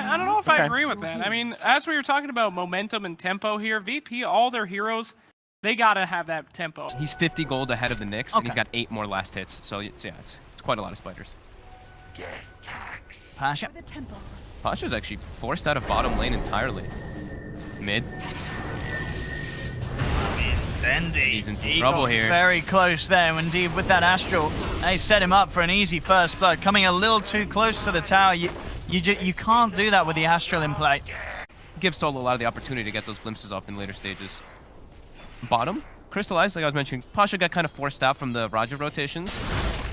I don't know if I agree with that. I mean, as we were talking about momentum and tempo here, VP, all their heroes, they gotta have that tempo. He's 50 gold ahead of the Knicks, and he's got 8 more last hits. So yeah, it's quite a lot of spiders. Pasha. Pasha's actually forced out of bottom lane entirely. Mid. Dendi. He's in some trouble here. Very close there, indeed, with that Astral. They set him up for an easy first blood. Coming a little too close to the tower. You can't do that with the Astral in play. Gives Solo a lot of the opportunity to get those glimpses off in later stages. Bottom, Crystallize, like I was mentioning, Pasha got kind of forced out from the RodjER rotations,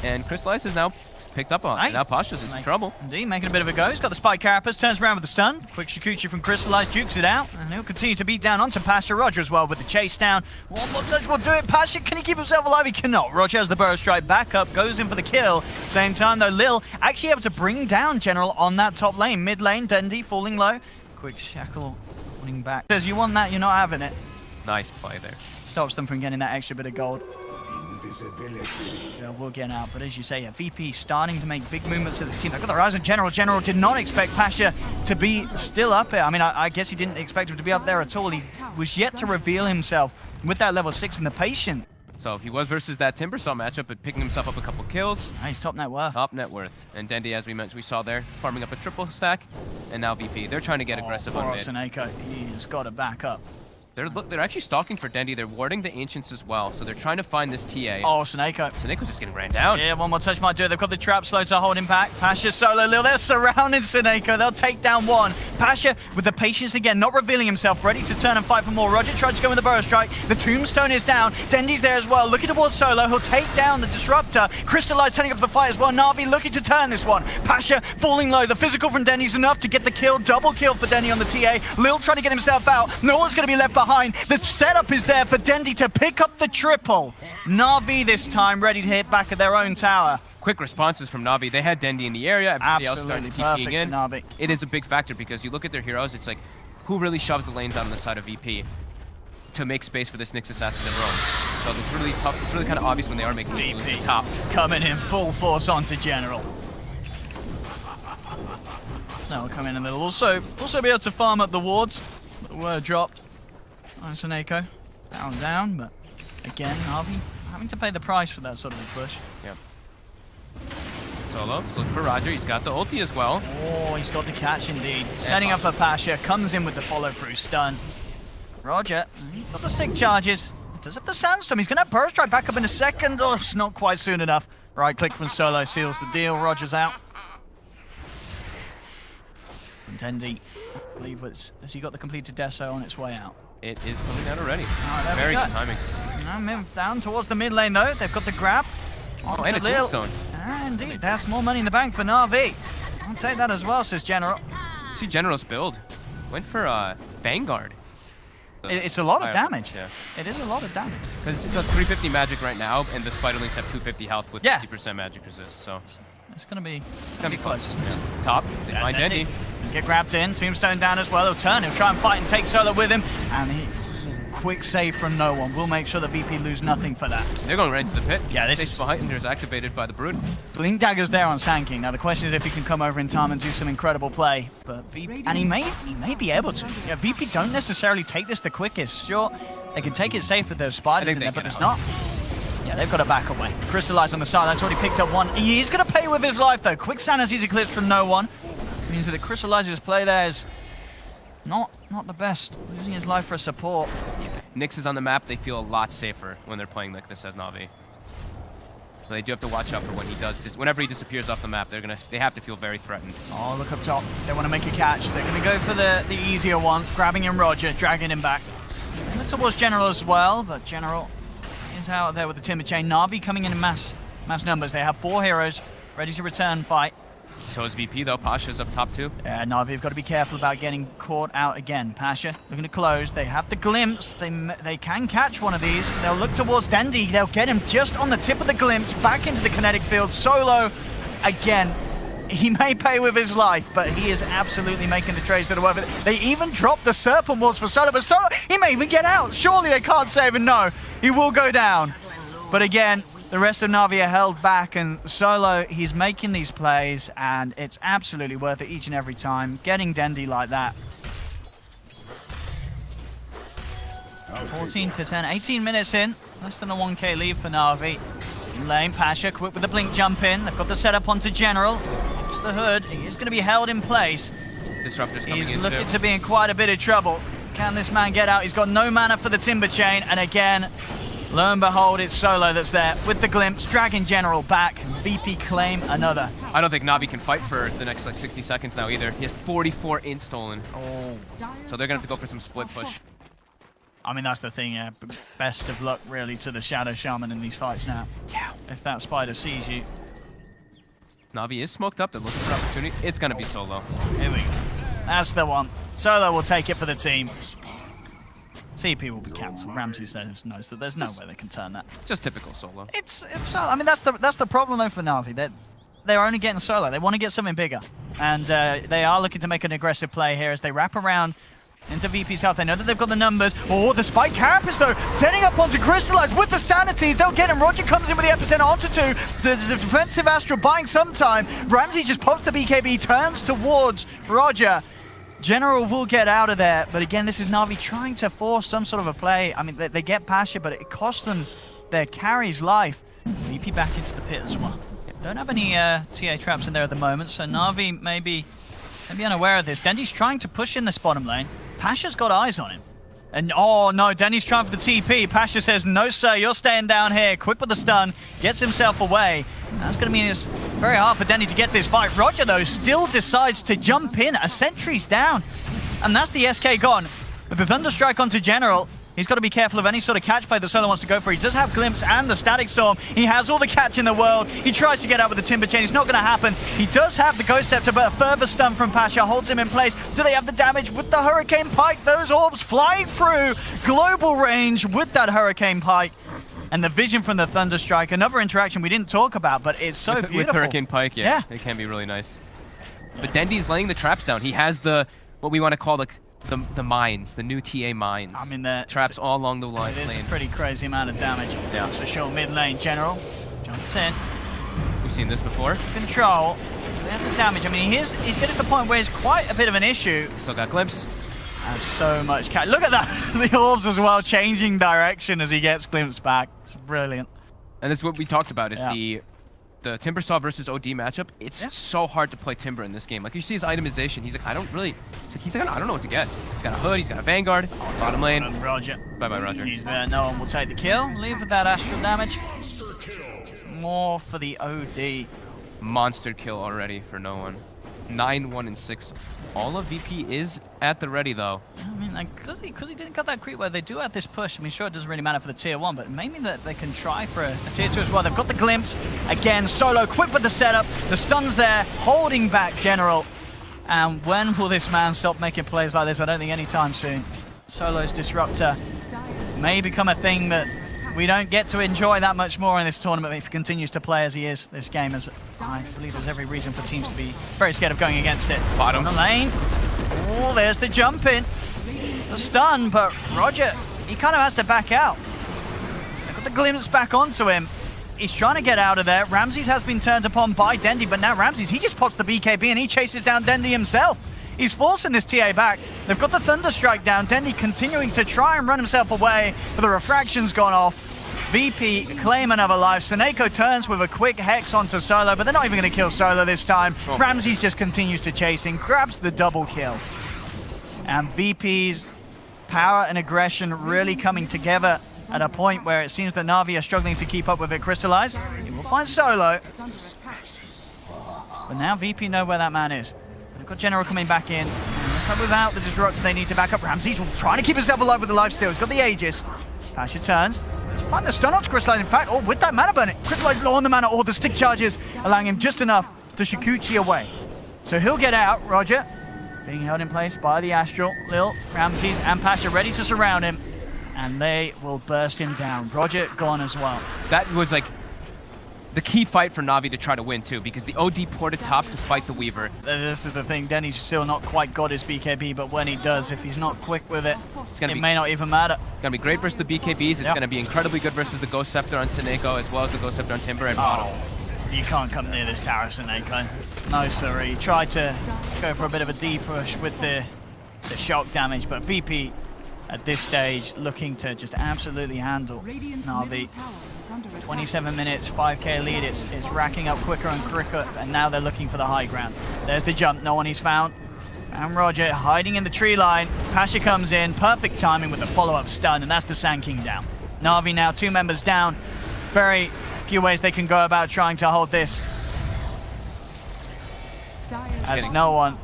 and Crystallize is now picked up on. Now Pasha's in trouble. Indeed, making a bit of a go. He's got the spike carapace, turns around with the stun. Quick Shikuchi from Crystallize, jukes it out, and he'll continue to beat down onto Pasha. RodjER as well with the chase down. One more touch will do it. Pasha, can he keep himself alive? He cannot. RodjER has the burrow strike back up, goes in for the kill. Same time though, Lil actually able to bring down General on that top lane. Mid lane, Dendi falling low. Quick Shackle running back. Says you want that, you're not having it. Nice play there. Stops them from getting that extra bit of gold. Yeah, we'll get out, but as you say, yeah, VP starting to make big movements as a team. They've got the rise on General. General did not expect Pasha to be still up here. I mean, I guess he didn't expect him to be up there at all. He was yet to reveal himself with that level 6 and the patient. So he was versus that Timbersaw matchup, but picking himself up a couple kills. Nice, top net worth. Top net worth. And Dendi, as we mentioned, we saw there, farming up a triple stack. And now VP, they're trying to get aggressive on mid. SoNNeikO, he has got to back up. They're actually stalking for Dendi. They're warding the Ancients as well, so they're trying to find this TA. Oh, SoNNeikO. SoNNeiko's just getting ran down. Yeah, one more touch might do it. They've got the trap slow to hold him back. Pasha solo Lil. They're surrounding SoNNeikO. They'll take down one. Pasha with the patience again, not revealing himself, ready to turn and fight for more. RodjER tries to go with the burrow strike. The tombstone is down. Dendi's there as well, looking towards Solo. He'll take down the disruptor. Crystallize turning up the fight as well. NaVi looking to turn this one. Pasha falling low. The physical from Dendi's enough to get the kill. Double kill for Dendi on the TA. Lil trying to get himself out. No one's going to be left behind. The setup is there for Dendi to pick up the triple. NaVi this time ready to hit back at their own tower. Quick responses from NaVi. They had Dendi in the area. Everybody else starts TPing in. NaVi. It is a big factor because you look at their heroes, it's like, who really shoves the lanes out on the side of VP to make space for this Nyx assassin to roam? So it's really tough. It's really kind of obvious when they are making the move at the top. Coming in full force onto General. Now we'll come in and they'll also be able to farm up the wards that were dropped. SoNNeikO down, but again, NaVi having to pay the price for that sort of a push. Yep. Solo's looking for RodjER. He's got the ulti as well. Oh, he's got the catch indeed. Setting up for Pasha, comes in with the follow-through stun. RodjER, he's got the stick charges. Does have the sandstorm. He's going to have burrow strike back up in a second. Oh, it's not quite soon enough. Right click from Solo seals the deal. RodjER's out. And Dendi, I believe, has he got the completed Deso on its way out? It is coming out already. Right, very good timing. Down towards the mid lane though. They've got the grab. Oh, and a tombstone. Indeed, that's more money in the bank for NaVi. I'll take that as well, says General. See General's build. Went for Vanguard. It's a lot of damage. Yeah. It is a lot of damage. Because it's a 350 magic right now, and the Spiderlings have 250 health with 50% magic resist. So it's gonna be close. Yeah. Top. They find Dendi. He's get grabbed in. Tombstone down as well. He'll turn. He'll try and fight and take Solo with him. And he quick save from no one. We'll make sure that VP lose nothing for that. They're going right into the pit. Yeah, this is behind is activated by the Brood. Blink Dagger's there on Sand Now the question is if he can come over in time and do some incredible play. But VP, and he may be able to. Yeah, VP don't necessarily take this the quickest. Sure, they can take it safe with those spiders in there, but it's not. Yeah, they've got to back away. Crystallize on the side. That's already picked up one. He's going to pay with his life though. Quick Sana's eclipse from no one. Means that the Crystallizer's play there is not the best. Losing his life for support. Nyx is on the map. They feel a lot safer when they're playing like this as NaVi. So they do have to watch out for when he does this. Whenever he disappears off the map, they have to feel very threatened. Oh, look up top. They want to make a catch. They're going to go for the easier one, grabbing in RodjER, dragging him back. And look towards General as well, but General is out there with the Timber Chain. NaVi coming in mass numbers. They have 4 heroes ready to return fight. So is VP though. Pasha's up top too. Yeah, NaVi have got to be careful about getting caught out again. Pasha looking to close. They have the glimpse. They can catch one of these. They'll look towards Dendi. They'll get him just on the tip of the glimpse, back into the kinetic field. Solo again. He may pay with his life, but he is absolutely making the trades that are worth it. They even dropped the Serpent Wards for Solo, but Solo, he may even get out. Surely they can't save him. No, he will go down. But again, The rest of NaVi are held back, and Solo, he's making these plays, and it's absolutely worth it each and every time. Getting Dendi like that. 14 to 10, 18 minutes in. Less than a 1k lead for NaVi. In lane, Pasha, quick with the blink jump in. They've got the setup onto General. It's the hood. He is going to be held in place. Disruptor's coming in. He's looking to be in quite a bit of trouble. Can this man get out? He's got no mana for the Timber Chain, and again, lo and behold, it's Solo that's there with the glimpse, dragging General back. VP claim another. I don't think NaVi can fight for the next like 60 seconds now either. He has 44 int stolen. Oh. So they're going to have to go for some split push. I mean, that's the thing, yeah. Best of luck, really, to the Shadow Shaman in these fights now. Yeah. If that Spider sees you. NaVi is smoked up. They're looking for opportunity. It's going to be Solo. Here we go. That's the one. Solo will take it for the team. CP will be cancelled. Ramsey knows that there's no way they can turn that. Just typical Solo. It's Solo. I mean, that's the problem though for NaVi. They're only getting Solo. They want to get something bigger, and they are looking to make an aggressive play here as they wrap around into VP's health. They know that they've got the numbers. Oh, the Spike Carapace though, turning up onto Crystallize with the Sanities. They'll get him. RodjER comes in with the epicenter onto 2. The defensive Astral buying some time. Ramsey just pops the BKB, turns towards RodjER. General will get out of there, but again, this is NaVi trying to force some sort of a play. I mean, they get Pasha, but it costs them their carry's life. VP back into the pit as well. Don't have any TA traps in there at the moment, so NaVi may be unaware of this. Dendi's trying to push in this bottom lane. Pasha's got eyes on him. And oh no, Dendi's trying for the TP. Pasha says, no sir, you're staying down here. Quick with the stun, gets himself away. That's going to mean it's very hard for Dendi to get this fight. RodjER, though, still decides to jump in. A sentry's down. And that's the SK gone. With the Thunderstrike onto General, he's got to be careful of any sort of catch play that Solo wants to go for. He does have Glimpse and the Static Storm. He has all the catch in the world. He tries to get out with the Timber Chain. It's not going to happen. He does have the Ghost Scepter, but a further stun from Pasha holds him in place. Do they have the damage with the Hurricane Pike? Those orbs flying through. Global range with that Hurricane Pike. And the vision from the Thunderstrike, another interaction we didn't talk about, but it's so beautiful. With Hurricane Pike, yeah, it can be really nice. But Dendi's laying the traps down. He has what we want to call the mines, the new TA mines. I mean, the traps all along the line. It is a pretty crazy amount of damage. Yeah, for sure. Mid lane, General jumps in. We've seen this before. Control. They have the damage. I mean, he's getting to the point where it's quite a bit of an issue. Still got Glimpse. Has so much catch. Look at that. The orbs as well, changing direction as he gets Glimpse back. It's brilliant. And this is what we talked about, is the Timbersaw versus OD matchup. It's so hard to play Timber in this game. Like, you see his itemization. He's like, I don't know what to get. He's got a hood, he's got a Vanguard, bottom lane. RodjER. Bye-bye, RodjER. He's there. No one will take the kill. Leave with that astral damage. More for the OD. Monster kill already for no one. 9, 1, and 6. All of VP is at the ready, though. I mean, like, because he didn't got that creep where they do have this push. I mean, sure, it doesn't really matter for the tier 1, but maybe that they can try for a tier 2 as well. They've got the Glimpse. Again, Solo quick with the setup. The stun's there, holding back General. And when will this man stop making plays like this? I don't think anytime soon. Solo's Disruptor may become a thing that we don't get to enjoy that much more in this tournament if he continues to play as he is this game. As I believe there's every reason for teams to be very scared of going against it. Bottom. On the lane. Oh, there's the jump in. The stun, but RodjER, he kind of has to back out. They've got the Glimpse back onto him. He's trying to get out of there. Ramses has been turned upon by Dendi, but now Ramses, he just pops the BKB and he chases down Dendi himself. He's forcing this TA back. They've got the Thunderstrike down. Dendi continuing to try and run himself away, but the refraction's gone off. VP claim another life. SoNNeikO turns with a quick Hex onto Solo, but they're not even going to kill Solo this time. Ramses just continues to chase him, grabs the double kill. And VP's power and aggression really coming together at a point where it seems that NaVi are struggling to keep up with it. Crystallize, he will find Solo. But now VP know where that man is. They've got General coming back in. And without the Disruptor, they need to back up. Ramses will try to keep himself alive with the lifesteal. He's got the Aegis. Pasha turns. Just find the stun onto Crystallize. In fact, with that mana burn, Crystallize low on the mana, or the stick charges, allowing him just enough to Shikuchi away. So he'll get out. RodjER being held in place by the Astral. Lil, Ramses, and Pasha ready to surround him. And they will burst him down. RodjER gone as well. That was like the key fight for Navi to try to win too, because the OD ported top to fight the Weaver. This is the thing, Dendi's still not quite got his BKB, but when he does, if he's not quick with it, it may not even matter. It's going to be great versus the BKBs. It's going to be incredibly good versus the Ghost Scepter on SoNNeikO, as well as the Ghost Scepter on Timber and bottom. You can't come near this tower, SoNNeikO. No, sorry. He tried to go for a bit of a D push with the shock damage, but VP at this stage looking to just absolutely handle NaVi. 27 minutes, 5k lead, it's racking up quicker and quicker, and now they're looking for the high ground. There's the jump, no one he's found. And RodjER hiding in the tree line. Pasha comes in, perfect timing with the follow-up stun, and that's the Sand King down. NaVi now 2 members down. Very few ways they can go about trying to hold this. As no one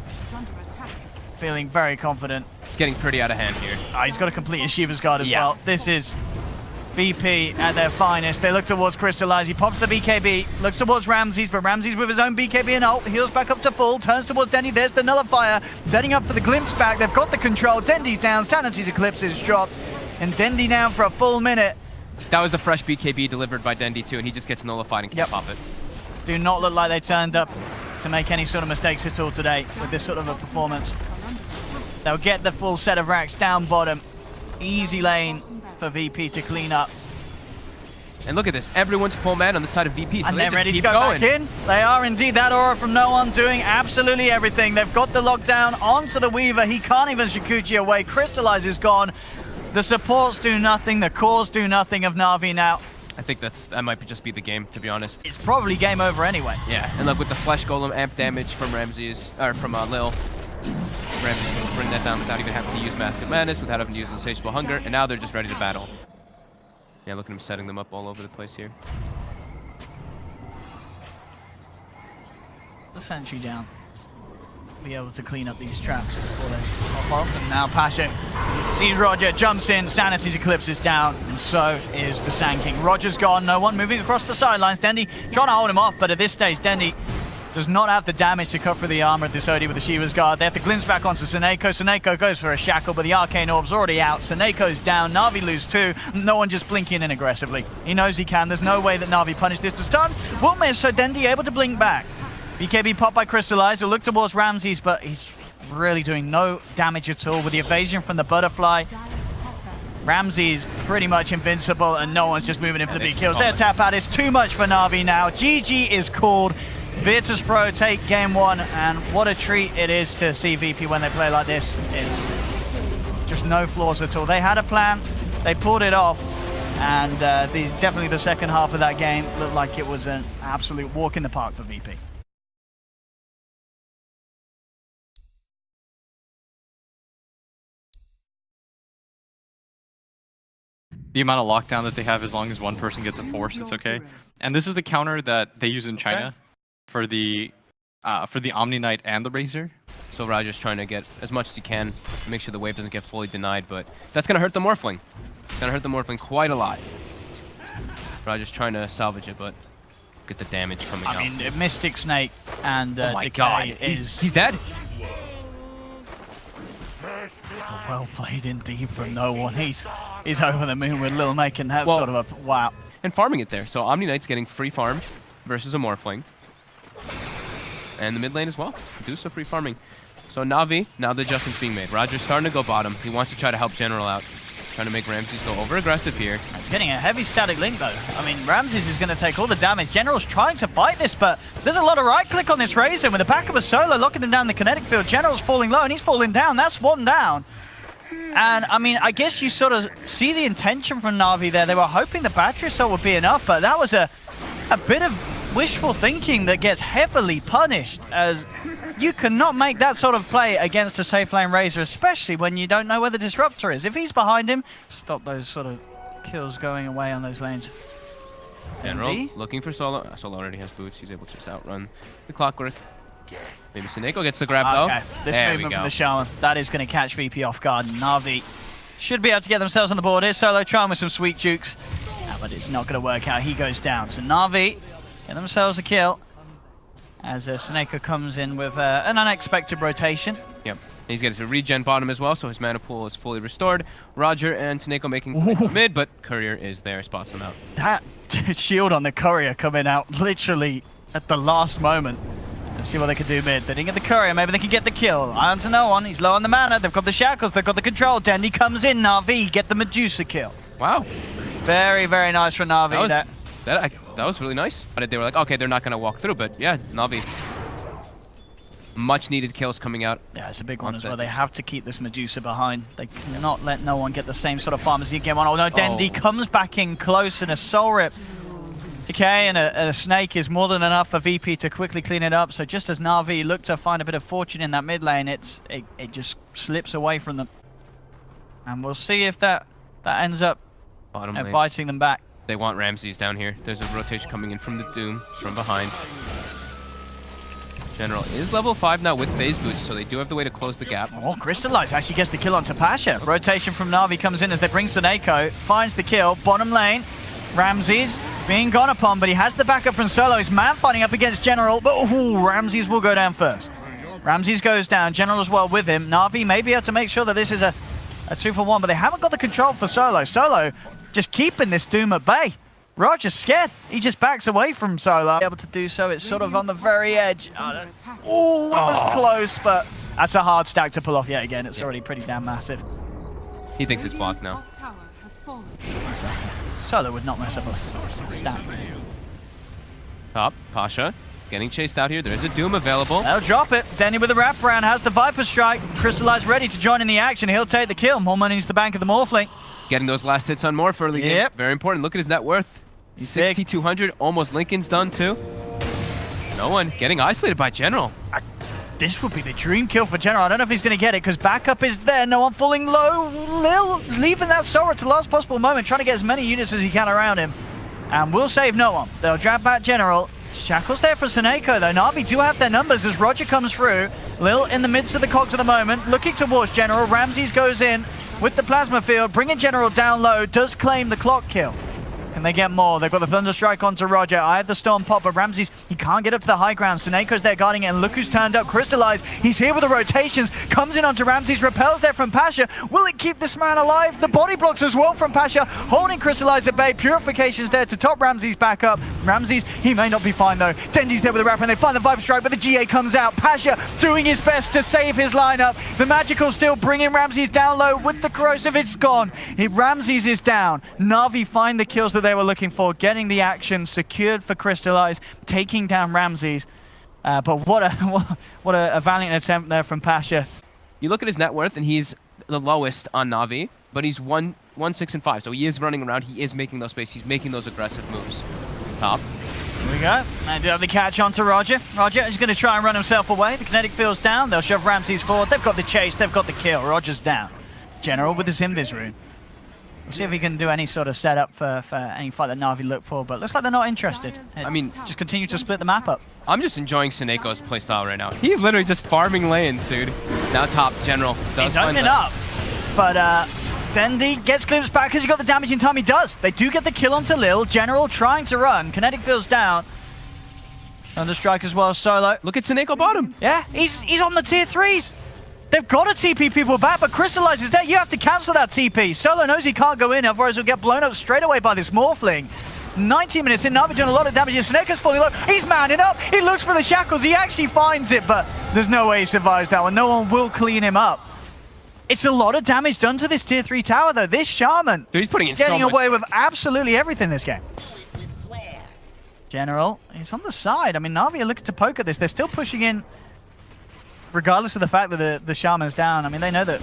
feeling very confident. It's getting pretty out of hand here. He's got to complete his Shiva's Guard as well. This is VP at their finest. They look towards Crystallize. He pops the BKB, looks towards Ramses, but Ramses with his own BKB and ult, heals back up to full, turns towards Dendi. There's the Nullifier, setting up for the glimpse back. They've got the control. Dendi's down, Sanity's Eclipse is dropped, and Dendi down for a full minute. That was the fresh BKB delivered by Dendi too, and he just gets nullified and can't pop it. Do not look like they turned up to make any sort of mistakes at all today with this sort of a performance. They'll get the full set of racks down bottom. Easy lane for VP to clean up. And look at this, everyone's full man on the side of VP, so and they they're just ready keep to go going. back in. They are indeed. That aura from no one doing absolutely everything. They've got the lockdown onto the Weaver. He can't even Shikuchi away. Crystallize is gone. The supports do nothing. The cores do nothing of NaVi now. I think that might just be the game, to be honest. It's probably game over anyway. Yeah, and look, with the Flesh Golem amp damage from Ramses, or from Lil, Ramses can just bring that down without even having to use Mask of Madness, without having to use Insatiable Hunger, and now they're just ready to battle. Yeah, look at him setting them up all over the place here. The sentry down. Be able to clean up these traps before they pop off. And now Pasha sees RodjER, jumps in, Sanity's Eclipse is down, and so is the Sand King. RodjER's gone, no one moving across the sidelines. Dendi trying to hold him off, but at this stage, Dendi does not have the damage to cut through the armor of this OD with the Shiva's Guard. They have to glimpse back onto SoNNeikO. SoNNeikO goes for a shackle, but the Arcane Orb's already out. SoNNeikO's down, NaVi lose 2. No one just blinking in aggressively. He knows he can. There's no way that NaVi punished this to stun. Won't miss, so Dendi able to blink back. BKB popped by Crystallize. He'll look towards Ramses, but he's really doing no damage at all with the evasion from the Butterfly. Ramses pretty much invincible, and no one's just moving in for the big kills. Their tap out is too much for NaVi now. GG is called. Virtus.Pro take game 1, and what a treat it is to see VP when they play like this. It's just no flaws at all. They had a plan, they pulled it off, and definitely the second half of that game looked like it was an absolute walk in the park for VP. The amount of lockdown that they have, as long as one person gets a force, it's okay. And this is the counter that they use in China for the Omni Knight and the RodjER. So RodjER's trying to get as much as he can to make sure the wave doesn't get fully denied, but that's going to hurt the Morphling. It's going to hurt the Morphling quite a lot. RodjER's trying to salvage it, but get the damage coming out. I mean, Mystic Snake and oh my Decay God, is... he's dead? Well played indeed from no one. He's over the moon with Lil making that sort of a wow. And farming it there. So Omni Knight's getting free farm versus a Morphling. And the mid lane as well. Do so free farming. So NaVi, now the adjustment's being made. RodjER's starting to go bottom. He wants to try to help General out. Trying to make Ramses go over aggressive here. Getting a heavy static link though. I mean, Ramses is going to take all the damage. General's trying to fight this, but there's a lot of right click on this Razor with the back of a solo locking them down the kinetic field. General's falling low and he's falling down. That's one down. And I mean, I guess you sort of see the intention from NaVi there. They were hoping the battery assault would be enough, but that was a bit of wishful thinking that gets heavily punished, as you cannot make that sort of play against a safe lane Razor, especially when you don't know where the Disruptor is. If he's behind him, stop those sort of kills going away on those lanes. General looking for Solo. Solo already has boots. He's able to just outrun the Clockwork. Maybe SoNNeikO gets the grab though. Okay, this movement from the Shaman, that is going to catch VP off guard. NaVi should be able to get themselves on the board here. Solo trying with some sweet jukes, but it's not going to work out. He goes down. So NaVi get themselves a kill as SoNNeikO comes in with an unexpected rotation. Yep. He's getting to regen bottom as well, so his mana pool is fully restored. RodjER and SoNNeikO making mid, but Courier is there, spots them out. That shield on the courier coming out literally at the last moment. Let's see what they can do mid. They didn't get the courier, maybe they can get the kill. Iron to no one, he's low on the mana, they've got the shackles, they've got the control. Dendi comes in, NaVi, get the Medusa kill. Wow. Very, very nice for NaVi. That was really nice. But they were like, okay, they're not going to walk through, but yeah, NaVi. Much needed kills coming out. Yeah, it's a big one as well. They have to keep this Medusa behind. They cannot let no one get the same sort of farm as the game on. Oh no, Dendi comes back in close and a soul rip. Okay, and a snake is more than enough for VP to quickly clean it up. So just as NaVi look to find a bit of fortune in that mid lane, it just slips away from them. And we'll see if that ends up biting them back. They want Ramses down here. There's a rotation coming in from the Doom, from behind. General is level 5 now with phase boots, so they do have the way to close the gap. Oh, Crystallize actually gets the kill onto Pasha. Rotation from NaVi comes in as they bring SoNNeikO, finds the kill, bottom lane. Ramses being gone upon, but he has the backup from Solo. He's man fighting up against General, but Ramses will go down first. Ramses goes down, General as well with him. NaVi may be able to make sure that this is a 2-for-1, but they haven't got the control for Solo. Solo just keeping this Doom at bay. RodjER's scared. He just backs away from Solo. Able to do so, it's sort of on the very edge. Oh, that was close, but that's a hard stack to pull off yet again. It's already pretty damn massive. He thinks it's blocked now. Solo would not mess up a stack. Top, Pasha getting chased out here. There's a Doom available. They'll drop it. Dendi with the wraparound has the Viper Strike. Crystallize ready to join in the action. He'll take the kill. More money into the bank of the Morphling. Getting those last hits on Morph early game. Very important. Look at his net worth. 6,200. Almost Lincoln's done too. No one getting isolated by General. This would be the dream kill for General. I don't know if he's going to get it because backup is there. No one falling low. Lil leaving that Sora to the last possible moment, trying to get as many units as he can around him. And will save no one. They'll drag back General. Shackles there for SoNNeikO though. NaVi do have their numbers as RodjER comes through. Lil in the midst of the cogs at the moment, looking towards General. Ramses goes in with the plasma field, bringing General down low, does claim the clock kill. Can they get more? They've got the Thunder Strike onto RodjER. I have the Storm Pop, but Ramses, he can't get up to the high ground. SoNNeikO's there guarding it, and look who's turned up. Crystallize, he's here with the rotations, comes in onto Ramses, repels there from Pasha. Will it keep this man alive? The body blocks as well from Pasha, holding Crystallize at bay. Purification's there to top Ramses back up. Ramses, he may not be fine though. Dendi's there with the wrap, and they find the Viper Strike, but the GA comes out. Pasha doing his best to save his lineup. The Magical still bringing Ramses down low with the Corrosive. It's gone. Ramses is down. NaVi find the kills that they were looking for, getting the action secured for Crystallize, taking down Ramses. But what a valiant attempt there from Pasha. You look at his net worth, and he's the lowest on NaVi, but he's 1, 6, and 5. So he is running around. He is making those spaces. He's making those aggressive moves. Top. Here we go. And do have the catch onto RodjER. RodjER is going to try and run himself away. The kinetic field's down. They'll shove Ramses forward. They've got the chase. They've got the kill. RodjER's down. General with his Invis rune. We'll see if he can do any sort of setup for any fight that NaVi look for, but looks like they're not interested. I mean, just continue to split the map up. I'm just enjoying SoNNeikO's playstyle right now. He's literally just farming lanes, dude. Now top, General does He's opening up, but Dendi gets glimpsed back because he got the damage in time. He does. They do get the kill onto Lil. General trying to run. Kinetic field's down. Thunder Strike as well, Solo. Look at SoNNeikO bottom. Yeah, he's on the tier 3s. They've got to TP people back, but Crystallize is there. You have to cancel that TP. Solo knows he can't go in, otherwise he'll get blown up straight away by this Morphling. 90 minutes in, NaVi doing a lot of damage. SoNNeikO's falling low. He's manning up. He looks for the shackles. He actually finds it, but there's no way he survives that one. No one will clean him up. It's a lot of damage done to this tier 3 tower, though. This Shaman dude, he's putting in getting so much away with absolutely everything this game. General, he's on the side. I mean, NaVi are looking to poke at this. They're still pushing in, regardless of the fact that the Shaman's down. I mean, they know that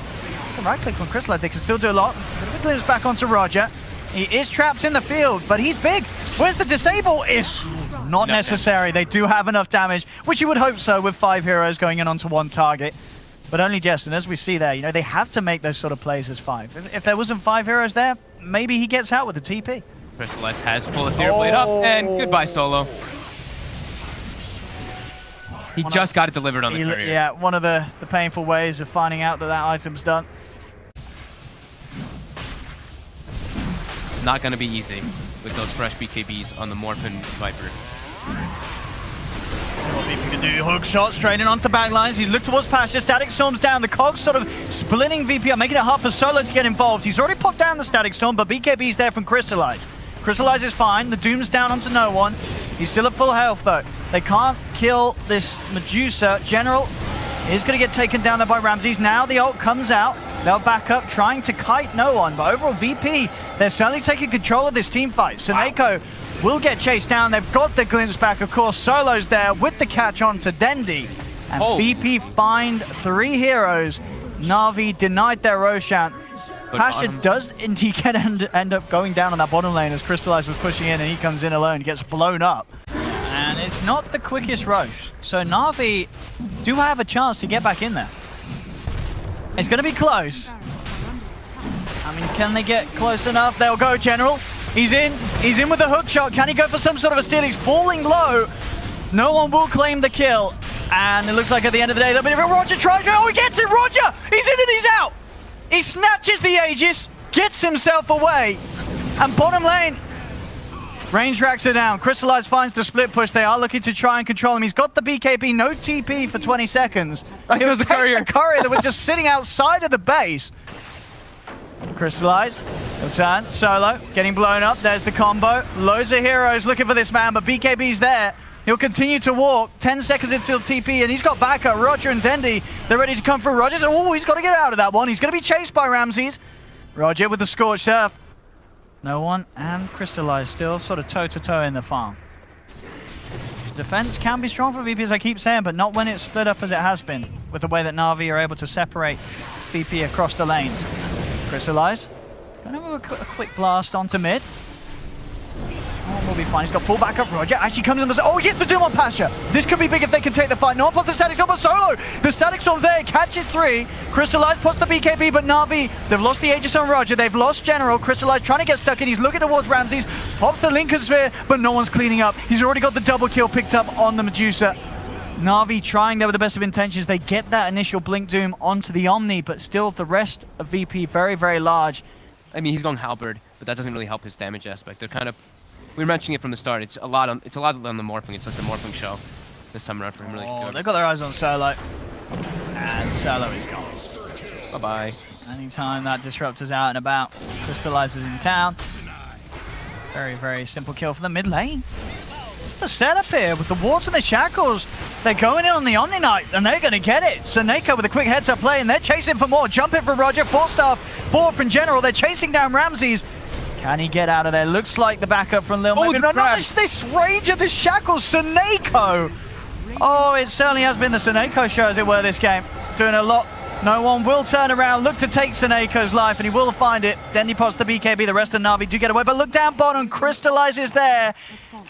the right click on Crystallize, they can still do a lot. A glimpse back onto RodjER. He is trapped in the field, but he's big. Where's the disable? It's not necessary. They do have enough damage, which you would hope so with 5 heroes going in onto one target. But only just, and as we see there, you know, they have to make those sort of plays as 5. If there wasn't 5 heroes there, maybe he gets out with the TP. Crystallize has full Ethereal Blade up, and goodbye, Solo. He just got it delivered on the courier. Yeah, one of the painful ways of finding out that item's done. It's not going to be easy with those fresh BKBs on the Morphin Viper. So what VP can do, hook shot straight in onto the back lines. He's looked towards Pasha, Static Storm's down. The cogs sort of splitting VP up, making it hard for Solo to get involved. He's already popped down the Static Storm, but BKB's there from Crystallize. Crystallize is fine. The Doom's down onto no one. He's still at full health though. They can't kill this Medusa. General is going to get taken down there by Ramses. Now the ult comes out. They'll back up, trying to kite no one. But overall, VP, they're certainly taking control of this team fight. SoNNeikO will get chased down. They've got the glimpse back. Of course, Solo's there with the catch onto Dendi. And VP find 3 heroes. NaVi denied their Roshan. Pasha does indeed end up going down on that bottom lane as Crystallize was pushing in, and he comes in alone, gets blown up. And it's not the quickest rush. So NaVi do have a chance to get back in there. It's going to be close. I mean, can they get close enough? They'll go General. He's in with the hook shot. Can he go for some sort of a steal? He's falling low. No one will claim the kill. And it looks like at the end of the day, there'll be a RodjER tries. Oh, he gets it, RodjER! He's in and he's out! He snatches the Aegis, gets himself away, and bottom lane, range racks are down. Crystallize finds the split push. They are looking to try and control him. He's got the BKB, no TP for 20 seconds. It was the courier. The courier that was just sitting outside of the base. Crystallize, he'll turn, Solo, getting blown up. There's the combo. Loads of heroes looking for this man, but BKB's there. He'll continue to walk. 10 seconds until TP, and he's got backup. RodjER and Dendi, they're ready to come through. RodjER, oh, he's got to get out of that one. He's going to be chased by Ramses. RodjER with the scorched earth. No one, and Crystallize still sort of toe-to-toe in the farm. Defense can be strong for VP, as I keep saying, but not when it's split up as it has been, with the way that NaVi are able to separate VP across the lanes. Crystallize, going to have a quick blast onto mid. Will be fine. He's got full backup. RodjER actually comes in the... Oh, he gets the Doom on Pasha. This could be big if they can take the fight. No one puts the Static Storm, but Solo. The Static Storm there. Catches 3. Crystallize puts the BKB, but NaVi, they've lost the Aegis on RodjER. They've lost General. Crystallize trying to get stuck in. He's looking towards Ramses. Pops the Lincoln Sphere, but no one's cleaning up. He's already got the double kill picked up on the Medusa. NaVi trying there with the best of intentions. They get that initial Blink Doom onto the Omni, but still the rest of VP very, very large. I mean, he's going Halberd, but that doesn't really help his damage aspect. They're kind of... We were mentioning it from the start. It's a lot on the morphing. It's like the morphing show this time around for him. Really. Oh, they've got their eyes on Solo, and Solo is gone. Bye bye. Anytime that Disruptor's out and about, Crystallizes in town. Very, very simple kill for the mid lane. The setup here with the wards and the shackles. They're going in on the Omni Knight, and they're going to get it. SoNNeikO with a quick heads-up play, and they're chasing for more. Jumping for RodjER, 4-staff, 4 from General. They're chasing down Ramses. Can he get out of there? Looks like the backup from Lil. Oh, no, this range of the shackles, SoNNeikO. Oh, it certainly has been the SoNNeikO show, as it were, this game. Doing a lot. No one will turn around, look to take SoNNeikO's life, and he will find it. Dendi pops the BKB, the rest of NaVi do get away, but look down bottom, Crystallize is there,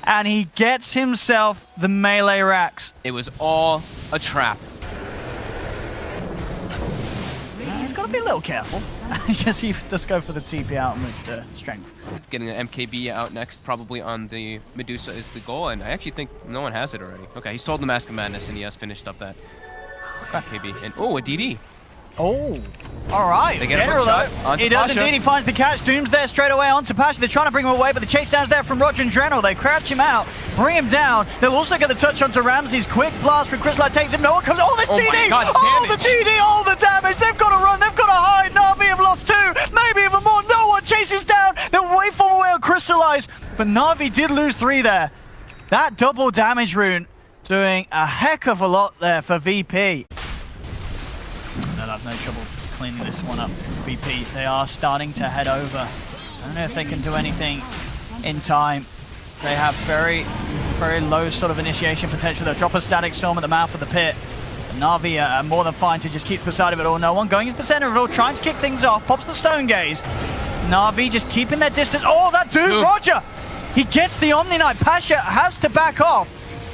and he gets himself the melee racks. It was all a trap. He's got to be a little careful. He just go for the TP out with the strength. Getting an MKB out next, probably on the Medusa, is the goal, and I actually think no one has it already. Okay, he sold the Mask of Madness, and he has finished up that MKB. And oh, a DD. Oh, all right. They get a shot onto he does Pasha. indeed. He finds the catch. Doom's there straight away onto Pasha. They're trying to bring him away, but the chase down's there from RodjER and Drenel. They crouch him out, bring him down. They'll also get the touch onto Ramses. Quick blast from Crystallize takes him. No one comes. Oh, this Oh DD! my God, Oh, damage. the DD! Oh, the damage! They've got to run. They've got to hide. NaVi have lost 2, maybe even more. No one chases down. They're way far away on Crystallize, but NaVi did lose 3 there. That double damage rune doing a heck of a lot there for VP. They'll have no trouble cleaning this one up. VP, they are starting to head over. I don't know if they can do anything in time. They have very, very low sort of initiation potential. They'll drop a Static Storm at the mouth of the pit. NaVi are more than fine to just keep to the side of it all. No one going into the center of it all, trying to kick things off. Pops the Stone Gaze. NaVi just keeping their distance. Oh, that dude, RodjER! He gets the Omni Knight. Pasha has to back off.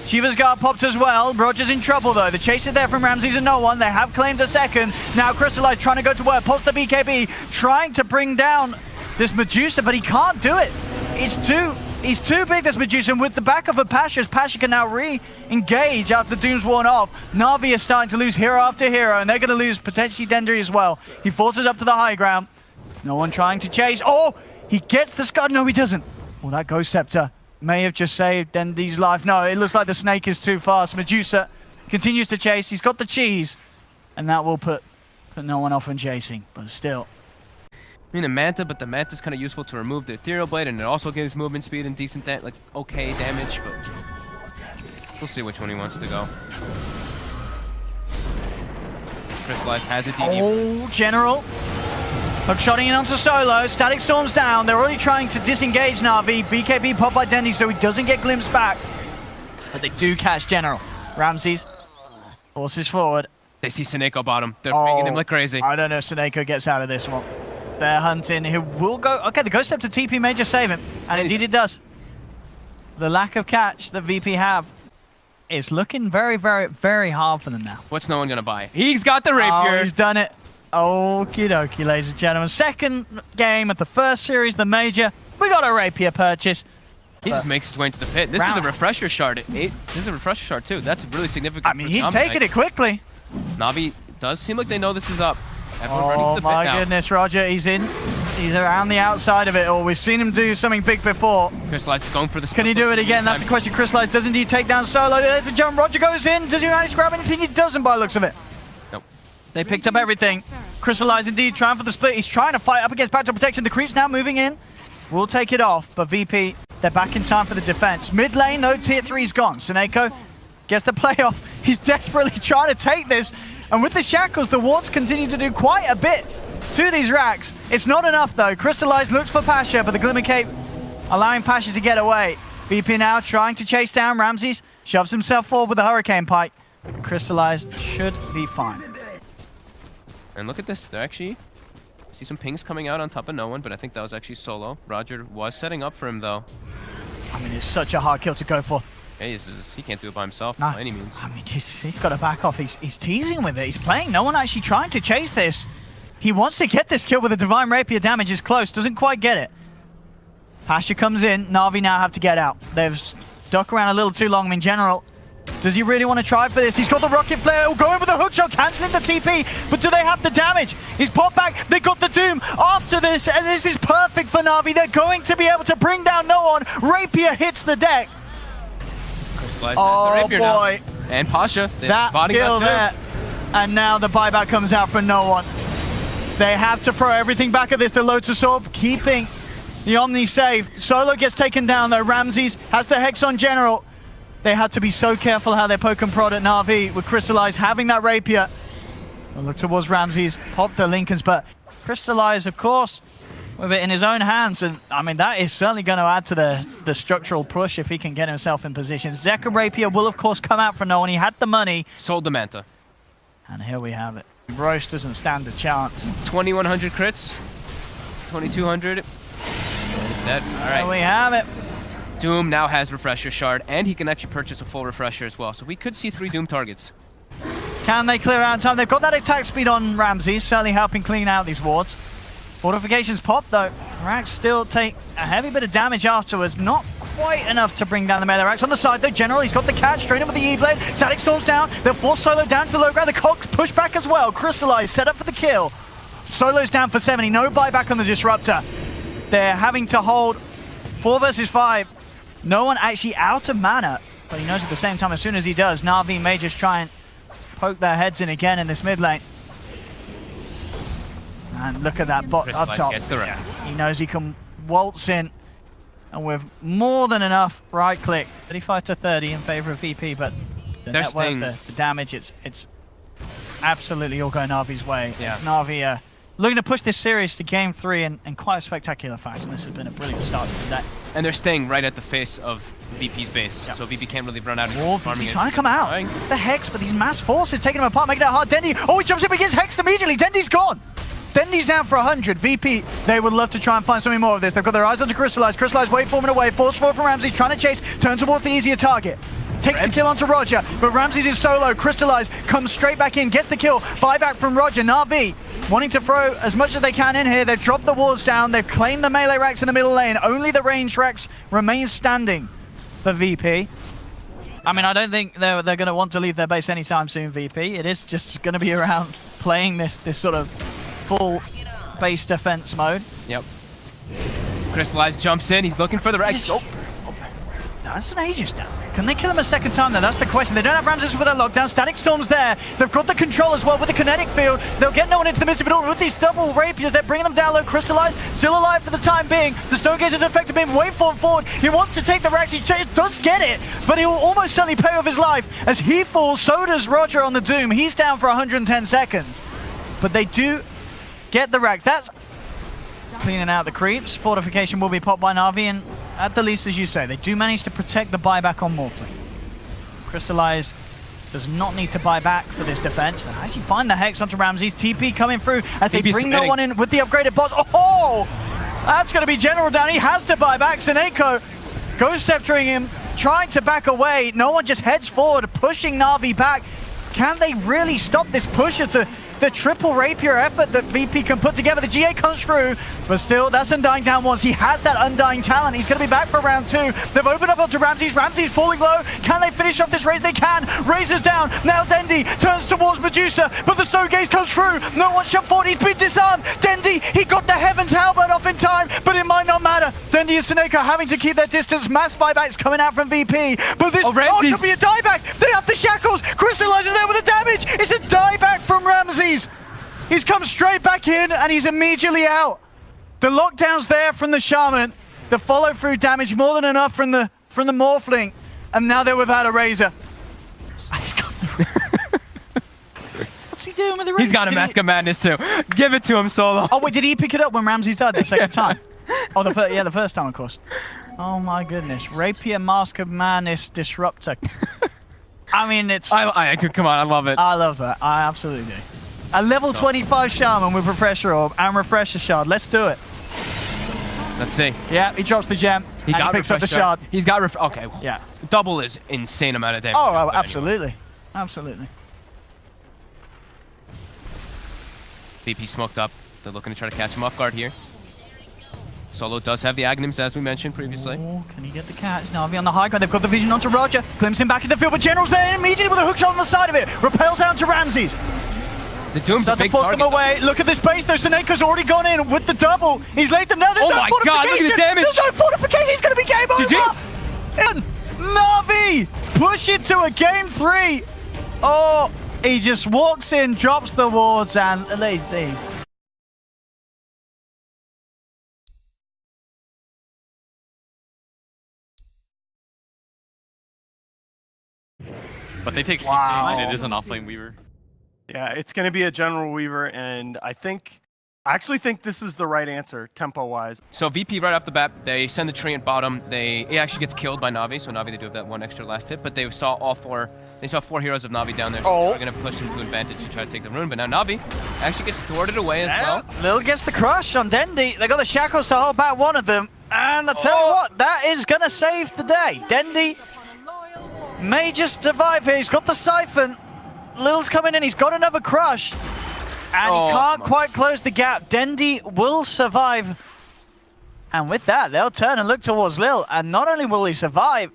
Shiva's guard popped as well. RodjER's in trouble though. The chase is there from Ramses and no one. They have claimed a second. Now Crystallize trying to go to work. Pops the BKB, trying to bring down this Medusa, but he can't do it. He's too big, this Medusa, and with the backup of Pasha can now re-engage after the Doom's worn off. NaVi is starting to lose hero after hero, and they're going to lose potentially Dendi as well. He forces up to the high ground. No one trying to chase. Oh, he gets the Scud. No, he doesn't. Well, that Ghost Scepter may have just saved Dendi's life. No, it looks like the snake is too fast. Medusa continues to chase. He's got the cheese, and that will put no one off in chasing, but still. I mean, the Manta, but the Manta's kind of useful to remove the Ethereal Blade, and it also gives movement speed and decent, like, okay damage, but we'll see which one he wants to go. Crystallize has a DD. Oh, General. Hookshotting in onto Solo. Static Storm's down. They're already trying to disengage NaVi. BKB popped by Dendi so he doesn't get glimpsed back. But they do catch General. Ramses forces forward. They see SoNNeikO bottom. They're pinging him like crazy. I don't know if SoNNeikO gets out of this one. They're hunting. He will go. Okay, the Ghost Step to TP may just save him. And indeed it does. The lack of catch that VP have is looking very, very, very hard for them now. What's no one going to buy? He's got the Rapier. Oh, he's done it. Okie dokie, ladies and gentlemen. Second game of the first series, the major. We got a Rapier purchase. He just makes his way into the pit. This is a refresher shard. This is a refresher shard too. That's really significant. I mean, he's taking it quickly. NaVi does seem like they know this is up. Everyone running Oh to the pit my now. goodness, RodjER, he's in. He's around the outside of it all. We've seen him do something big before. Crystallize is going for the Can he do it again? That's the question. Crystallize does indeed take down Solo. There's the jump. RodjER goes in. Does he manage to grab anything? He doesn't by the looks of it. Nope. They picked up everything. Crystallize indeed trying for the split. He's trying to fight up against backdoor protection. The creep's now moving in. We'll take it off, but VP, they're back in time for the defense. Mid lane, though, tier 3's gone. SoNNeikO gets the playoff. He's desperately trying to take this. And with the shackles, the wards continue to do quite a bit to these racks. It's not enough, though. Crystallize looks for Pasha, but the Glimmer Cape allowing Pasha to get away. VP now trying to chase down Ramses. Shoves himself forward with the Hurricane Pike. Crystallize should be fine. And look at this. They're actually... See some pings coming out on top of no one, but I think that was actually Solo. RodjER was setting up for him, though. I mean, it's such a hard kill to go for. Hey, he can't do it by himself by any means. I mean, he's got to back off. He's teasing with it. He's playing. No one actually trying to chase this. He wants to get this kill with a Divine Rapier. Damage is close. Doesn't quite get it. Pasha comes in. NaVi now have to get out. They've stuck around a little too long. I mean, General, does he really want to try for this? He's got the Rocket Flare. Going with the hookshot, cancelling the TP. But do they have the damage? He's popped back. They got the Doom after this. And this is perfect for NaVi. They're going to be able to bring down no one. Rapier hits the deck. Crystallize has the Rapier boy. now. And Pasha. That kill there. And now the buyback comes out for no one. They have to throw everything back at this. The Lotus Orb keeping the Omni safe. Solo gets taken down though. Ramses has the Hex on General. They have to be so careful how they poke and prod at NaVi with Crystallize having that Rapier. We'll look towards Ramses, pop the Lincolns, but Crystallize, of course, with it in his own hands. And I mean, that is certainly going to add to the structural push if he can get himself in position. Zeka Rapier will, of course, come out for no one. He had the money. Sold the Manta. And here we have it. Roche doesn't stand a chance. 2,100 crits. 2,200. It's dead. All right. There we have it. Doom now has Refresher Shard, and he can actually purchase a full Refresher as well. So we could see 3 Doom targets. Can they clear out in time? They've got that attack speed on Ramses, certainly helping clean out these wards. Fortifications pop though. Racks still take a heavy bit of damage afterwards. Not quite enough to bring down the melee racks. On the side though, General, he's got the catch, straight in with the E-Blade. Static Storm's down. They'll force Solo down to the low ground. The Cogs push back as well. Crystallize set up for the kill. Solo's down for 70. No buyback on the Disruptor. They're having to hold 4 versus 5. No one actually out of mana. But he knows at the same time, as soon as he does, NaVi may just try and poke their heads in again in this mid lane. And look at that bot up top. Gets the racks. He knows he can waltz in. And with more than enough right click. 35 to 30 in favor of VP, but the net worth, the damage, it's absolutely all going NaVi's way. Yeah. NaVi looking to push this series to game 3 in quite a spectacular fashion. This has been a brilliant start to the day. And they're staying right at the face of VP's base, so VP can't really run out of farming. He's trying to come out. The Hex, but these mass forces taking him apart, making it hard. Dendi, oh, he jumps in, but he gets Hexed immediately. Dendi's gone. Dendi's down for 100. VP, they would love to try and find something more of this. They've got their eyes onto Crystallize. Crystallize waveforming away, force forward from Ramses, trying to chase, turn towards the easier target. Takes the kill onto RodjER, but Ramses is solo. Crystallize comes straight back in, gets the kill. Buyback from RodjER. NaVi wanting to throw as much as they can in here. They've dropped the walls down. They've claimed the melee racks in the middle lane. Only the range racks remain standing for VP. I mean, I don't think they're going to want to leave their base anytime soon, VP. It is just going to be around playing this sort of full base defense mode. Yep. Crystallize jumps in. He's looking for the racks. That's an Aegis down. Can they kill him a second time though? That's the question. They don't have Ramses with their lockdown. Static Storm's there. They've got the control as well with the kinetic field. They'll get no one into the midst of it all. With these double rapiers, they're bringing them down low. Crystallize, still alive for the time being. The Stonegaze is effective being way forward. He wants to take the racks. He does get it, but he will almost certainly pay with his life. As he falls, so does RodjER on the Doom. He's down for 110 seconds. But they do get the racks. That's cleaning out the creeps. Fortification will be popped by NaVi, and at the least, as you say, they do manage to protect the buyback on Morphling. Crystallize does not need to buy back for this defense. They actually find the Hex onto Ramses. TP coming through as they bring no one in with the upgraded bots. Oh! That's going to be General down. He has to buy back. SoNNeikO Ghost Sceptering him, trying to back away. No one just heads forward, pushing NaVi back. Can they really stop this push at the triple rapier effort that VP can put together? The GA comes through, but still, that's Undying down once. He has that Undying talent. He's going to be back for round 2. They've opened up onto Ramses. Ramses falling low. Can they finish off this race? They can. Razor's down. Now Dendi turns towards Medusa, but the Stonegaze comes through. No one shot forward. He's been disarmed. Dendi, he got the Heaven's Halberd off in time, but it might not matter. Dendi and SoNNeikO having to keep their distance. Mass buybacks coming out from VP, but this could be a dieback. They have the shackles. Crystallize is there with the damage. It's a dieback from Ramses. He's come straight back in and he's immediately out. The lockdown's there from the Shaman. The follow-through damage more than enough from the Morphling. And now they're without a Razor. He's got What's he doing with the Razor? He's got a Mask of Madness too. Give it to him, Solo. Oh wait, did he pick it up when Ramses died the second time? Oh, the first time, of course. Oh my goodness. Rapier Mask of Madness Disruptor. I mean, it's... I come on, I love it. I love that. I absolutely do. A level 25 Shaman with Refresher Orb and Refresher Shard. Let's do it. Let's see. Yeah, he drops the gem. He picks up the shard. He's got okay. Yeah. Double is insane amount of damage. Oh, absolutely. Anyway. Absolutely. VP smoked up. They're looking to try to catch him off guard here. Solo does have the Aghanim's, as we mentioned previously. Oh, can he get the catch? NaVi on the high ground. They've got the vision onto RodjER. Glimpse him back in the field, but General's there immediately with a hook shot on the side of it. Repels down to Ramses. The Doom's a big target. Them away. Look at this base though. SoNNeikO's already gone in with the double. He's laid them down. There's no fortification. God, look at the damage. There's no fortification. He's going to be game over. And NaVi push it to a game 3. Oh, he just walks in, drops the wards, and these. But they take CT, and it is an offlane Weaver. Yeah, it's going to be a General Weaver, and I actually think this is the right answer, tempo-wise. So VP right off the bat, they send the tree at bottom. He actually gets killed by NaVi, so NaVi, they do have that one extra last hit, but they saw four heroes of NaVi down there, so they're going to push him to advantage to try to take the rune, but now NaVi actually gets thwarted away as well. Lil gets the crush on Dendi. They got the shackles to hold back one of them, and I tell you what, that is going to save the day. Dendi may just survive here. He's got the siphon. Lil's coming in, he's got another crush. And he can't quite close the gap. Dendi will survive. And with that, they'll turn and look towards Lil. And not only will he survive,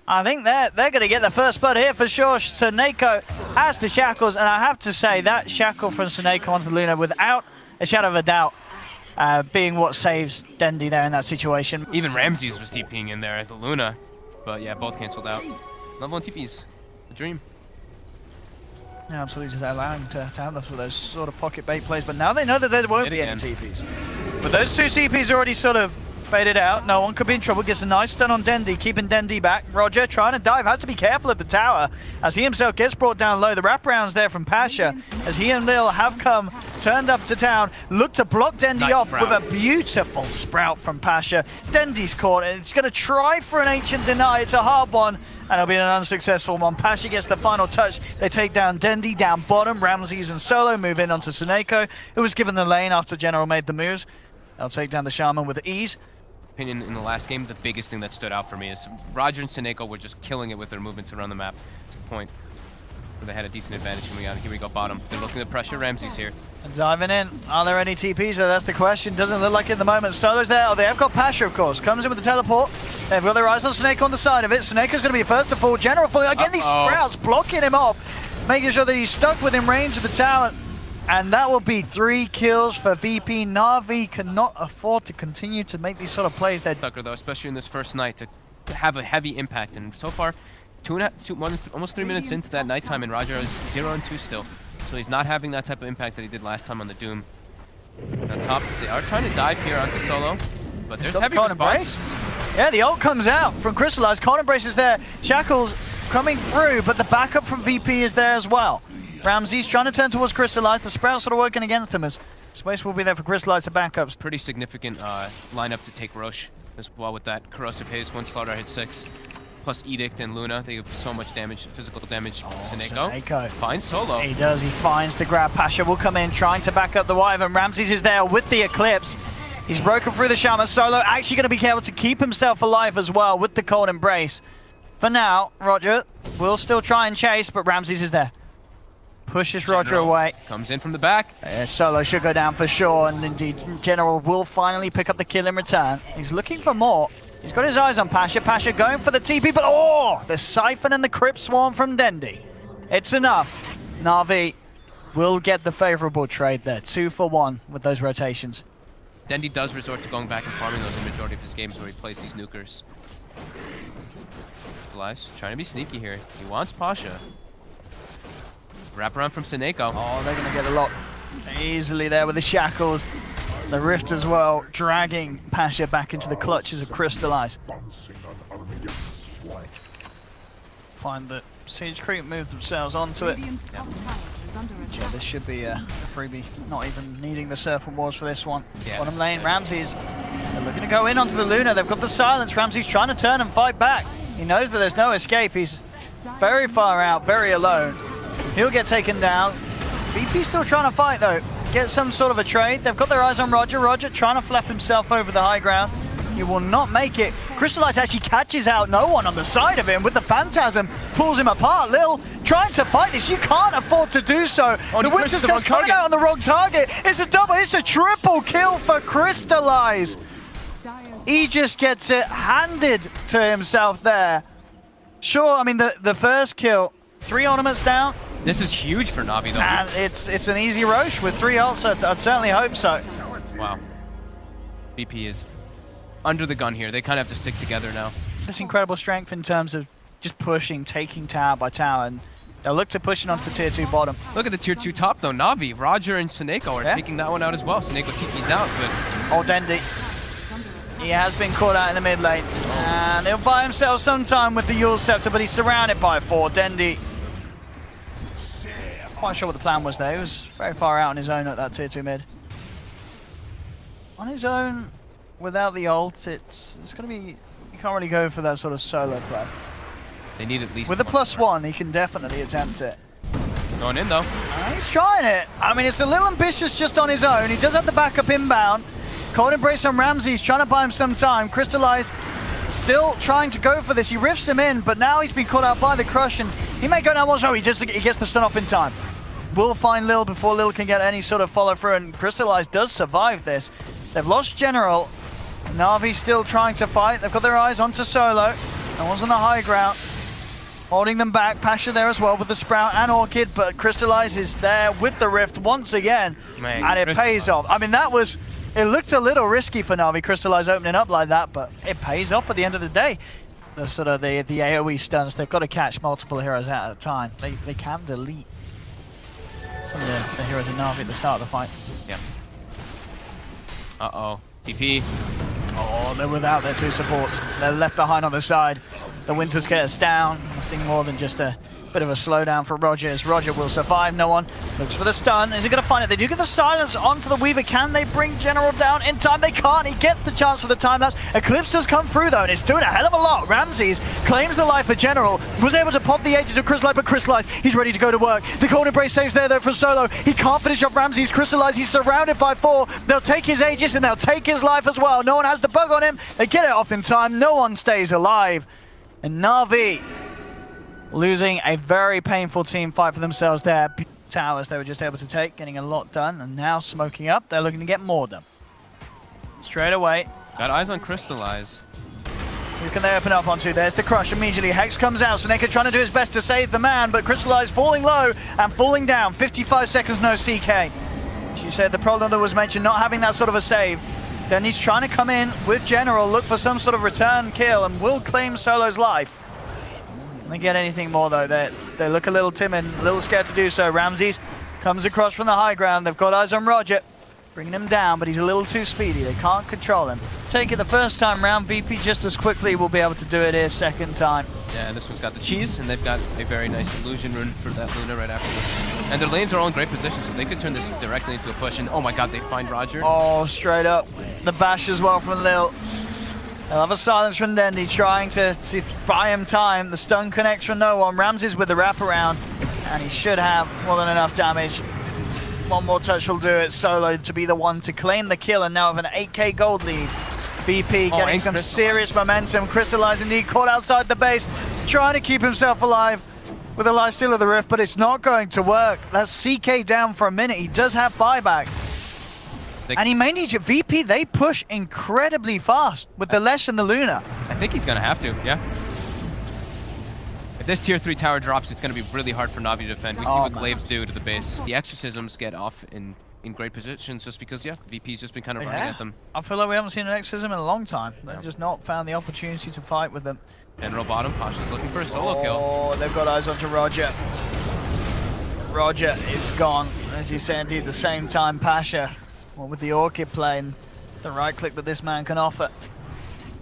I think they're going to get the first blood here for sure. SoNNeikO has the shackles. And I have to say, that shackle from SoNNeikO onto Luna, without a shadow of a doubt, being what saves Dendi there in that situation. Even Ramses was TPing in there as the Luna. But yeah, both cancelled out. Level 1 TPs. The dream. Yeah, absolutely, just allowing to have those sort of pocket bait plays, but now they know that there won't be any TPs. But those two TPs already sort of faded out. No one could be in trouble. Gets a nice stun on Dendi, keeping Dendi back. RodjER trying to dive, has to be careful at the tower as he himself gets brought down low. The wraparounds there from Pasha as he and Lil have come, turned up to town, look to block Dendi off with a beautiful sprout from Pasha. Dendi's caught. It's going to try for an ancient deny. It's a hard one, and it'll be an unsuccessful one. Pasha gets the final touch. They take down Dendi down bottom. Ramses and Solo move in onto SoNNeikO, who was given the lane after General made the moves. They'll take down the Shaman with ease. Opinion in the last game, the biggest thing that stood out for me is RodjER and SoNNeikO were just killing it with their movements around the map to the point where they had a decent advantage coming out. Here we go, bottom. They're looking to pressure Ramses here. Diving in. Are there any TPs? That's the question. Doesn't look like it at the moment. Solo's there. Oh, they have got Pasha, of course. Comes in with the teleport. They've got their eyes on SoNNeikO on the side of it. SoNNeikO's going to be first to fall. General falling. Again, these sprouts blocking him off, making sure that he's stuck within range of the tower. And that will be 3 kills for VP. NaVi cannot afford to continue to make these sort of plays. Tucker, though, especially in this first night, to have a heavy impact. And so far, almost 3 minutes into that nighttime, and RodjER is 0-2 still. So he's not having that type of impact that he did last time on the Doom. On top, they are trying to dive here onto Solo, but there's heavy response. Yeah, the ult comes out from Crystallize. Cold Embrace is there. Shackles coming through, but the backup from VP is there as well. Ramsey's trying to turn towards Crystallize. The Sprout's sort of working against them as space will be there for Crystallize to backups. Pretty significant lineup to take Roche as well with that Corrosive Haze. One Starladder hit 6. Plus Edict and Luna, they have so much damage, physical damage. SoNNeikO finds Solo. He does, he finds the grab. Pasha will come in, trying to back up the Wyvern. Ramses is there with the Eclipse. He's broken through the Shaman. Solo actually going to be able to keep himself alive as well with the Cold Embrace. For now, RodjER will still try and chase, but Ramses is there. Pushes RodjER away. Comes in from the back. Solo should go down for sure, and indeed, General will finally pick up the kill in return. He's looking for more. He's got his eyes on Pasha. Pasha going for the TP, but the Siphon and the Crypt Swarm from Dendi. It's enough. NaVi will get the favorable trade there. 2 for 1 with those rotations. Dendi does resort to going back and farming those in the majority of his games where he plays these nukers. Crystallize, trying to be sneaky here. He wants Pasha. Wrap around from SoNNeikO. Oh, they're going to get a lot easily there with the Shackles. The Rift as well, dragging Pasha back into the clutches of Crystallize. Find that Siege Creep move themselves onto it. Yeah, this should be a freebie. Not even needing the Serpent Wars for this one. Yeah. Bottom lane, Ramses. They're looking to go in onto the Luna. They've got the silence. Ramses trying to turn and fight back. He knows that there's no escape. He's very far out, very alone. He'll get taken down. VP's still trying to fight though. Get some sort of a trade. They've got their eyes on RodjER. RodjER trying to flap himself over the high ground. He will not make it. Crystallize actually catches out no one on the side of him with the Phantasm. Pulls him apart. Lil trying to fight this. You can't afford to do so. The Winter's Gust coming out on the wrong target. It's a double. It's a triple kill for Crystallize. He just gets it handed to himself there. Sure, I mean, the first kill, 3 ornaments down. This is huge for NaVi though. And it's an easy Roche with 3 ults. I'd certainly hope so. Wow. VP is under the gun here. They kind of have to stick together now. This incredible strength in terms of just pushing, taking tower by tower, and they'll look to push it onto the tier 2 bottom. Look at the tier 2 top though. NaVi, RodjER, and SoNNeikO are taking that one out as well. SoNNeikO TP's out, but... Oh, Dendi. He has been caught out in the mid lane. And he'll buy himself some time with the Yule Scepter, but he's surrounded by 4. Dendi. Quite sure what the plan was there. He was very far out on his own at that tier 2 mid. On his own, without the ult, it's going to be... You can't really go for that sort of solo play. They need at least... With a +1, he can definitely attempt it. He's going in though. He's trying it. I mean, it's a little ambitious just on his own. He does have the backup inbound. Cold Embrace from Ramses, trying to buy him some time. Crystallize still trying to go for this. He rifts him in, but now he's been caught out by the Crush, and he may go down one shot. He gets the stun off in time. Will find Lil before Lil can get any sort of follow through, and Crystallize does survive this. They've lost General. NaVi still trying to fight. They've got their eyes onto Solo. No one's on the high ground. Holding them back. Pasha there as well with the Sprout and Orchid, but Crystallize is there with the Rift once again, and it pays off. I mean, that was... It looked a little risky for NaVi, Crystallize opening up like that, but it pays off at the end of the day. The sort of the AoE stuns, they've got to catch multiple heroes out at a time. They can delete some of the heroes in NaVi at the start of the fight. Yeah. Uh-oh. TP. Oh, they're without their 2 supports. They're left behind on the side. The Winters get us down. Nothing more than just a bit of a slowdown for RodjER, as RodjER will survive. No one looks for the stun. Is he going to find it? They do get the silence onto the Weaver. Can they bring General down in time? They can't. He gets the chance for the time-lapse. Eclipse does come through, though, and it's doing a hell of a lot. Ramses claims the life of General. Was able to pop the ages of Crystallize, but Crystallize, he's ready to go to work. The Cold Embrace saves there, though, for Solo. He can't finish off Ramses. Crystallize, he's surrounded by 4. They'll take his aegis, and they'll take his life as well. No one has the bug on him. They get it off in time. No one stays alive. And NaVi losing a very painful team fight for themselves there. Towers they were just able to take, getting a lot done, and now smoking up. They're looking to get more done. Straight away. Got eyes on Crystallize. Who can they open up onto? There's the Crush immediately. Hex comes out. SoNNeikO trying to do his best to save the man, but Crystallize falling low and falling down. 55 seconds, no CK. She said the problem that was mentioned, not having that sort of a save. Dendi's trying to come in with General, look for some sort of return kill, and will claim Solo's life. Can they get anything more though? They look a little timid, a little scared to do so. Ramses comes across from the high ground. They've got eyes on RodjER, bringing him down, but he's a little too speedy. They can't control him. Take it the first time round. VP just as quickly will be able to do it here second time. Yeah, and this one's got the cheese, and they've got a very nice illusion rune for that Luna right afterwards. And their lanes are all in great position, so they could turn this directly into a push. And oh my god, they find RodjER. Oh, straight up. The bash as well from Lil. They'll have a silence from Dendi, trying to buy him time. The stun connects from no one. Ramses with the wraparound, and he should have more than enough damage. One more touch will do it. Solo to be the one to claim the kill, and now have an 8k gold lead. VP getting some serious momentum. Crystallize indeed caught outside the base, trying to keep himself alive with a lifesteal of the Rift, but it's not going to work. That's CK down for a minute. He does have buyback. And he may need you. VP, they push incredibly fast with the Lesh and the Luna. I think he's going to have to, yeah. If this tier 3 tower drops, it's going to be really hard for NaVi to defend. We see what Glaives do to the base. The exorcisms get off in great positions just because, yeah, VP's just been kind of running at them. I feel like we haven't seen an exorcism in a long time. They've just not found the opportunity to fight with them. General bottom, Pasha's looking for a solo kill. Oh, they've got eyes onto RodjER. RodjER is gone. As you say, indeed, the same time Pasha. Well, with the Orchid playing, the right click that this man can offer.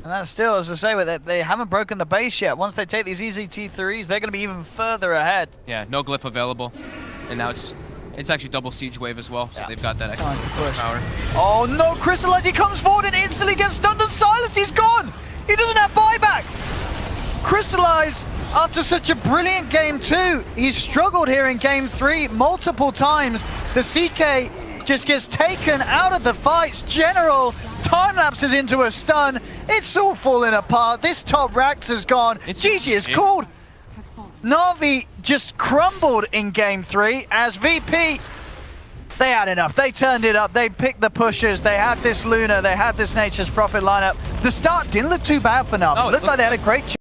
And that's still, as I say, they haven't broken the base yet. Once they take these easy T3s, they're going to be even further ahead. Yeah, no glyph available. And now it's actually double siege wave as well, so they've got that extra power. Oh no, Crystallize, he comes forward and instantly gets stunned and silenced. He's gone! He doesn't have buyback! Crystallize, after such a brilliant game 2, he's struggled here in game 3 multiple times. The CK just gets taken out of the fights. General time lapses into a stun. It's all falling apart. This top Rax has gone. GG is called. NaVi just crumbled in game 3 as VP, they had enough. They turned it up. They picked the pushes. They had this Luna. They had this Nature's Prophet lineup. The start didn't look too bad for NaVi. It looked like they had a great